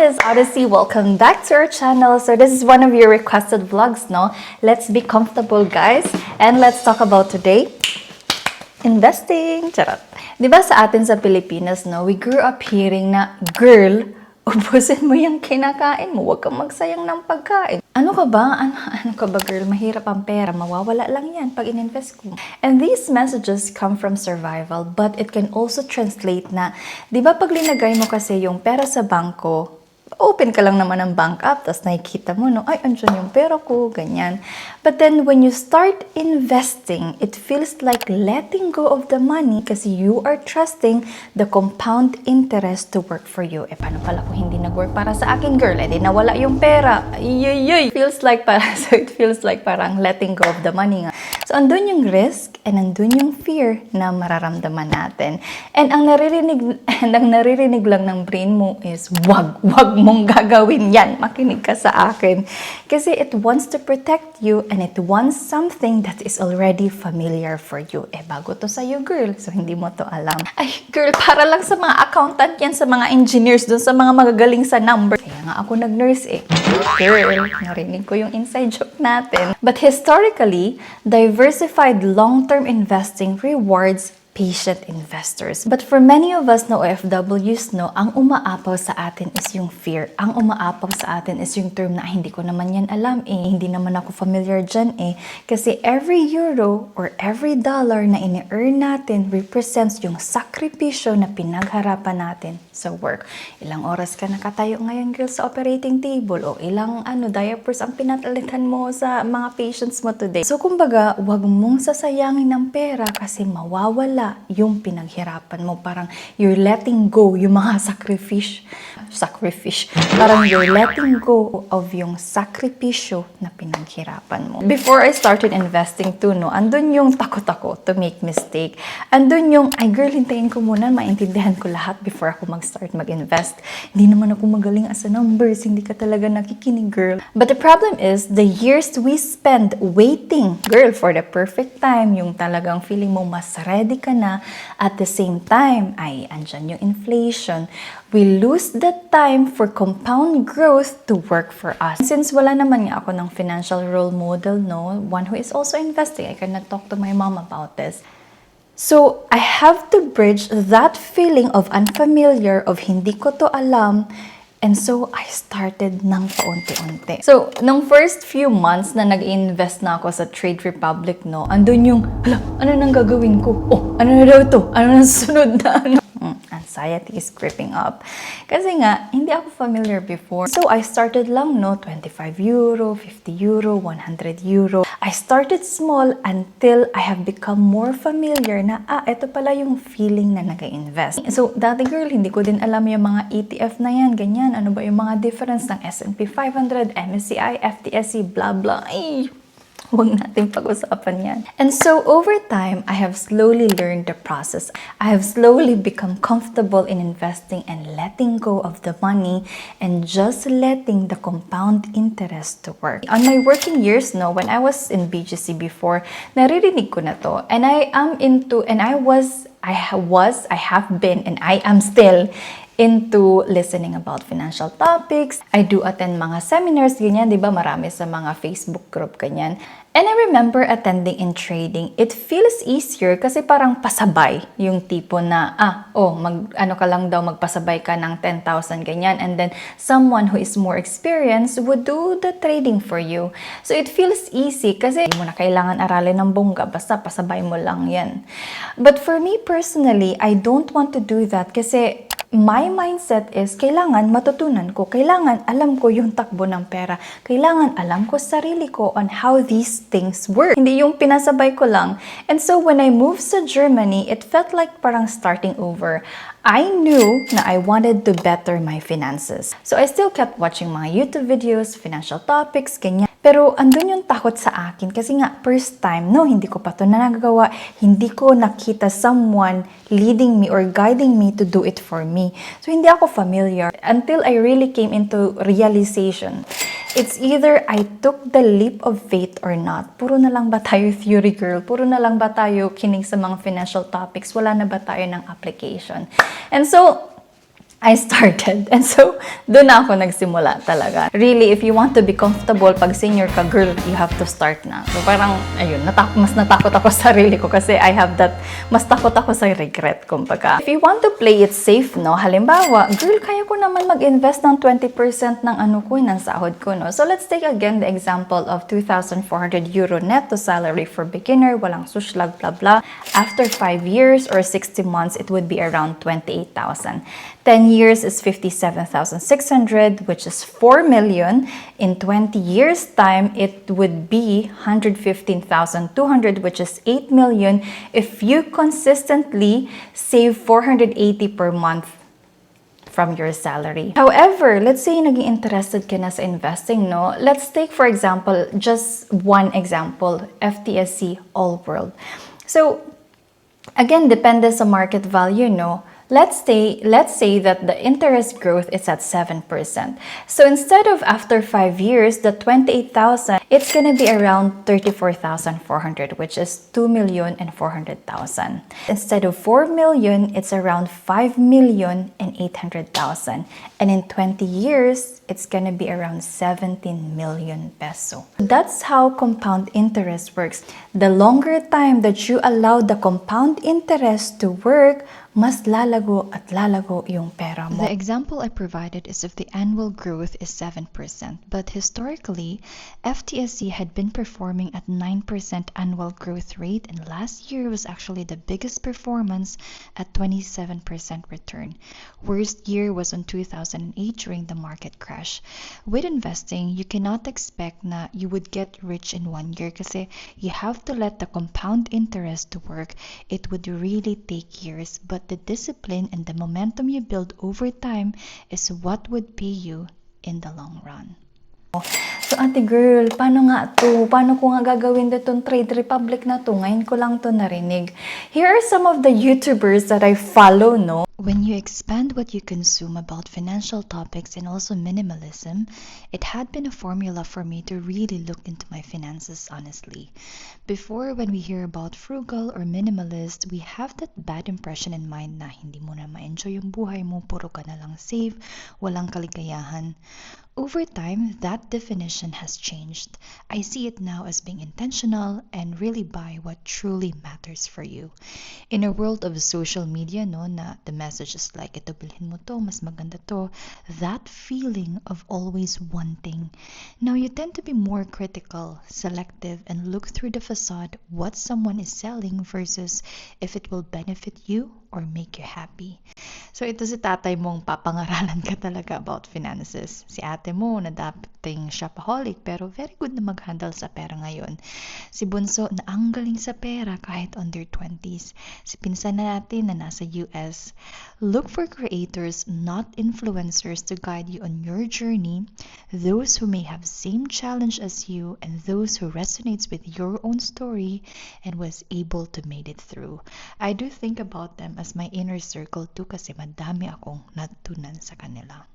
is Odyssey. Welcome back to our channel. So this is one of your requested vlogs, no? Let's be comfortable, guys. And let's talk about today, investing. Charot. Diba sa atin sa Pilipinas, no? We grew up hearing na, girl, ubusin mo yung kinakain mo. Huwag kang magsayang ng pagkain. Ano ka ba? Ano ka ba, girl? Mahirap ang pera. Mawawala lang yan pag in-invest ko. And these messages come from survival, but it can also translate na, di ba pag linagay mo kasi yung pera sa bangko, open ka lang naman ang bank app, tapos nakikita mo, no, ay, andyan yung pera ko, ganyan. But then, when you start investing, it feels like letting go of the money kasi you are trusting the compound interest to work for you. Paano pala kung hindi nag-work para sa akin, girl? Di nawala yung pera. Ay. So it feels like parang letting go of the money nga. So, andun yung risk and andun yung fear na mararamdaman natin. And ang naririnig lang ng brain mo is, wag mong gagawin yan. Makinig ka sa akin. Kasi it wants to protect you and it wants something that is already familiar for you. Bago to sa'yo, girl. So, hindi mo to alam. Ay, girl, para lang sa mga accountant yan, sa mga engineers, dun sa mga magagaling sa number. Kaya nga ako nag-nurse Girl, narinig ko yung inside joke natin. But historically, diversified long-term investing rewards patient investors. But for many of us na OFWs, no, ang umaapaw sa atin is yung fear. Ang umaapaw sa atin is yung term na hindi ko naman yan alam hindi naman ako familiar dyan Kasi every euro or every dollar na ini-earn natin represents yung sakripisyo na pinagharapan natin sa work. Ilang oras ka nakatayo ngayon, girl, sa operating table o ilang diapers ang pinatalitan mo sa mga patients mo today. So, kumbaga, wag mong sasayangin ng pera kasi mawawala yung pinaghirapan mo. Parang you're letting go yung mga sacrifice. Parang you're letting go of yung sakripisyo na pinaghirapan mo. Before I started investing too, no, andun yung takot ako to make mistake. Andun yung, ay girl, hintayin ko muna, maintindihan ko lahat before ako mag-start mag-invest. Hindi naman ako magaling as a numbers, hindi ka talaga nakikinig, girl. But the problem is, the years we spend waiting, girl, for the perfect time, yung talagang feeling mo mas ready ka na, at the same time, ay, andyan yung inflation. We lose the time for compound growth to work for us. Since wala naman nga ako ng financial role model, no, one who is also investing, I cannot talk to my mom about this. So, I have to bridge that feeling of unfamiliar, of hindi ko to alam, and so, I started ng paunti-unti. So, nung first few months na nag-invest na ako sa Trade Republic, no, andun yung, hala, ano nang gagawin ko? Ano na daw to? Ano nang sunod na Anxiety is creeping up. Kasi nga, hindi ako familiar before. So, I started lang, no, 25 euro, 50 euro, 100 euro. I started small until I have become more familiar na, ito pala yung feeling na nag-invest. So, dati girl, hindi ko din alam yung mga ETF na yan, ganyan. Ano ba yung mga difference ng S&P 500, MSCI, FTSE, blah, blah. Ay, huwag natin pag-usapan yan. And so, over time, I have slowly learned the process. I have slowly become comfortable in investing and letting go of the money and just letting the compound interest to work. On my working years, no, when I was in BGC before, naririnig ko na to. And I am into, and I have been, and I am still into listening about financial topics. I do attend mga seminars, ganyan, di ba? Marami sa mga Facebook group, ganyan. And I remember attending in trading. It feels easier kasi parang pasabay yung tipo na, ka lang daw, magpasabay ka ng 10,000, ganyan. And then, someone who is more experienced would do the trading for you. So, it feels easy kasi hindi mo na kailangan aralin ng bongga, basta pasabay mo lang yan. But for me personally, I don't want to do that kasi my mindset is, kailangan matutunan ko, kailangan alam ko yung takbo ng pera, kailangan alam ko sarili ko on how these things work. Hindi yung pinasabay ko lang. And so when I moved sa Germany, it felt like parang starting over. I knew na I wanted to better my finances. So I still kept watching mga YouTube videos, financial topics, ganyan. Pero andun yung takot sa akin kasi nga first time, no, hindi ko pa ito nagagawa, hindi ko nakita someone leading me or guiding me to do it for me. So hindi ako familiar until I really came into realization. It's either I took the leap of faith or not. Puro na lang ba tayo theory, girl? Puro na lang ba tayo kinig sa mga financial topics? Wala na ba tayo ng application? And so, I started. And so, doon na ako nagsimula talaga. Really, if you want to be comfortable pag senior ka, girl, you have to start na. So, parang, ayun, mas natakot ako sa sarili ko kasi I have that, mas takot ako sa regret, kumbaga. If you want to play it safe, no, halimbawa, girl, kaya ko naman mag-invest ng 20% ng ano ko, ng sahod ko, no. So, let's take again the example of 2,400 euro netto salary for beginner, walang sushlag, blah, blah. After 5 years or 60 months, it would be around 28,000. 10 years is 57,600, which is 4 million. In 20 years' time, it would be 115,200, which is 8 million. If you consistently save 480 per month from your salary. However, let's say naging interested ka na sa investing, no? Let's take, for example, just one example, FTSE All World. So, again, depende sa market value, no? Let's say that the interest growth is at 7%. So instead of after 5 years, the 28,000, it's gonna be around 34,400, which is 2,400,000. Instead of 4 million, it's around 5,800,000. And in 20 years, it's gonna be around 17 million peso. That's how compound interest works. The longer time that you allow the compound interest to work, mas lalago at lalago yung pera mo. The example I provided is if the annual growth is 7%, but historically, FTSE had been performing at 9% annual growth rate, and last year was actually the biggest performance at 27% return. Worst year was in 2008 during the market crash. With investing, you cannot expect na you would get rich in 1 year kasi you have to let the compound interest to work. It would really take years, but the discipline and the momentum you build over time is what would pay you in the long run. So, ate girl, paano nga to? Paano ko nga gagawin itong Trade Republic na to? Ngayon ko lang to narinig. Here are some of the YouTubers that I follow, no? When you expand what you consume about financial topics and also minimalism, it had been a formula for me to really look into my finances honestly. Before, when we hear about frugal or minimalist, we have that bad impression in mind na hindi mo na ma-enjoy yung buhay mo, puro ka na lang save, walang kaligayahan. Over time, that definition has changed. I see it now as being intentional and really buy what truly matters for you. In a world of social media, no, na the message is like, ito bilhin mo to, mas maganda to, that feeling of always wanting. Now, you tend to be more critical, selective, and look through the facade what someone is selling versus if it will benefit you or make you happy. So, ito si tatay mong papangaralan ka talaga about finances. Si ate mo na dating shopaholic pero very good na mag-handle sa pera ngayon. Si bunso na ang galing sa pera kahit under 20s. Si pinsan na natin na nasa US. Look for creators, not influencers, to guide you on your journey. Those who may have same challenge as you and those who resonates with your own story and was able to made it through. I do think about them as my inner circle too kasi madami akong natutunan sa kanila.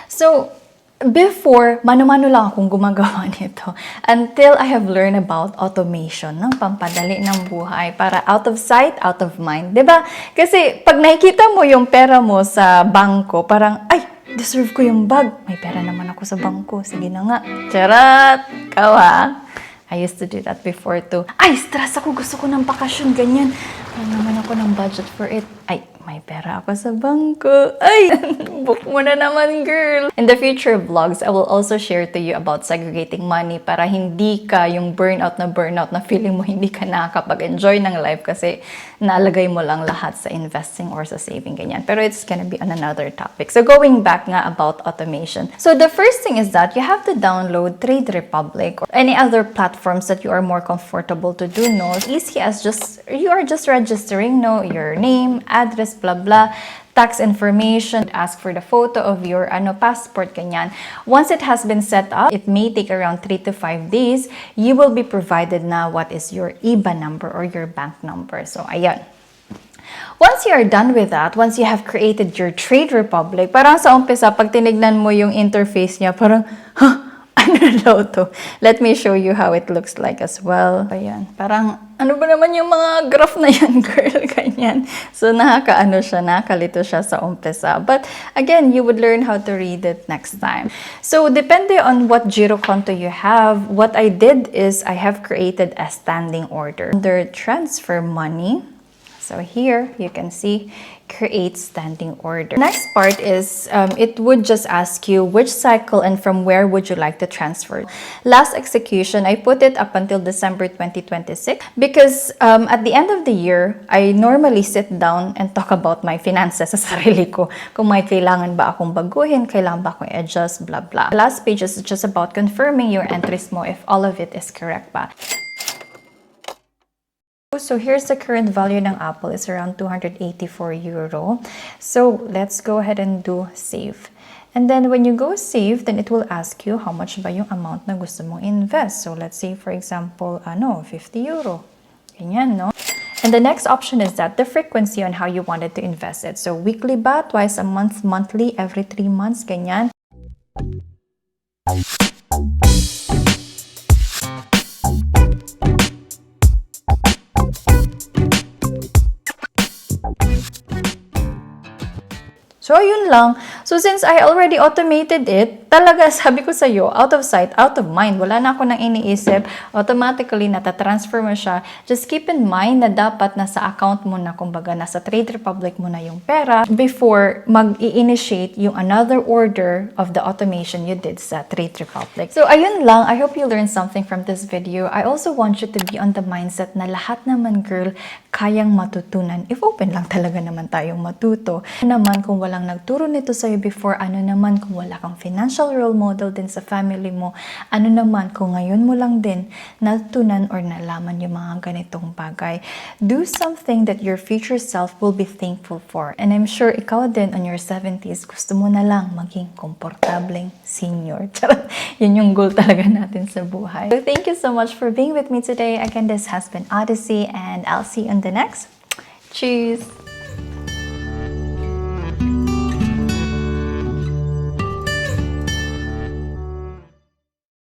So, before, mano-mano lang akong gumagawa nito until I have learned about automation ng pampadali ng buhay para out of sight, out of mind. 'Di ba? Kasi pag nakikita mo yung pera mo sa bangko, parang, ay, deserve ko yung bag. May pera naman ako sa bangko. Sige na nga. Charat! Kawa. I used to do that before too. Ay, stress ako. Gusto ko ng bakasyon. Ganyan. Wala naman ako ng budget for it. Ay, may pera ako sa bangko. Ay, book mo na naman, girl. In the future vlogs, I will also share to you about segregating money para hindi ka yung burnout na feeling mo hindi ka nakakapag-enjoy ng life kasi nalagay mo lang lahat sa investing or sa saving, ganyan. Pero it's gonna be on another topic. So going back nga about automation. So the first thing is that you have to download Trade Republic or any other platforms that you are more comfortable to do, no? As easy as you are just registering, no, your name, address, blah blah, tax information, ask for the photo of your passport, ganyan. Once it has been set up, it may take around 3 to 5 days. You will be provided na what is your IBAN number or your bank number. So ayan. Once you are done with that, once you have created your Trade Republic, parang sa umpisa, pag tinignan mo yung interface niya, parang, ano na daw to? Let me show you how it looks like as well. Ayan, parang Ano ba naman yung mga graph na yan, girl? Ganyan. So, nakakalito siya sa umpisa. But, again, you would learn how to read it next time. So, depende on what giro konto you have, what I did is I have created a standing order. Under transfer money, so here, you can see, create standing order. Next part is, it would just ask you which cycle and from where would you like to transfer. Last execution, I put it up until December 2026 because at the end of the year, I normally sit down and talk about my finances sa sarili ko. Kung may kailangan ba akong baguhin, kailangan ba akong adjust, blah, blah. Last page is just about confirming your entries mo if all of it is correct ba. So here's the current value ng Apple is around 284 euro. So let's go ahead and do save. And then when you go save, then it will ask you how much ba yung amount na gusto mong invest. So let's say for example, 50 euro. Ganyan, no? And the next option is that the frequency on how you wanted to invest it. So weekly ba, twice a month, monthly, every 3 months, ganyan. So, yun lang. So, since I already automated it, talaga, sabi ko sa'yo, out of sight, out of mind. Wala na ako nang iniisip. Automatically, natatransfer mo siya. Just keep in mind na dapat nasa account mo na, kumbaga, nasa Trade Republic mo na yung pera before mag-i-initiate yung another order of the automation you did sa Trade Republic. So, ayun lang. I hope you learned something from this video. I also want you to be on the mindset na lahat naman, girl, kayang matutunan. If open lang talaga naman tayong matuto. Ano naman kung walang nagturo nito sa'yo before, ano naman kung wala kang financial role model din sa family mo, ano naman kung ngayon mo lang din natutunan or nalaman yung mga ganitong bagay. Do something that your future self will be thankful for. And I'm sure ikaw din on your 70s, gusto mo na lang maging komportableng senior. Charot, yun yung goal talaga natin sa buhay. So thank you so much for being with me today. Again, this has been Odyssey and I'll see you on the next. Cheers!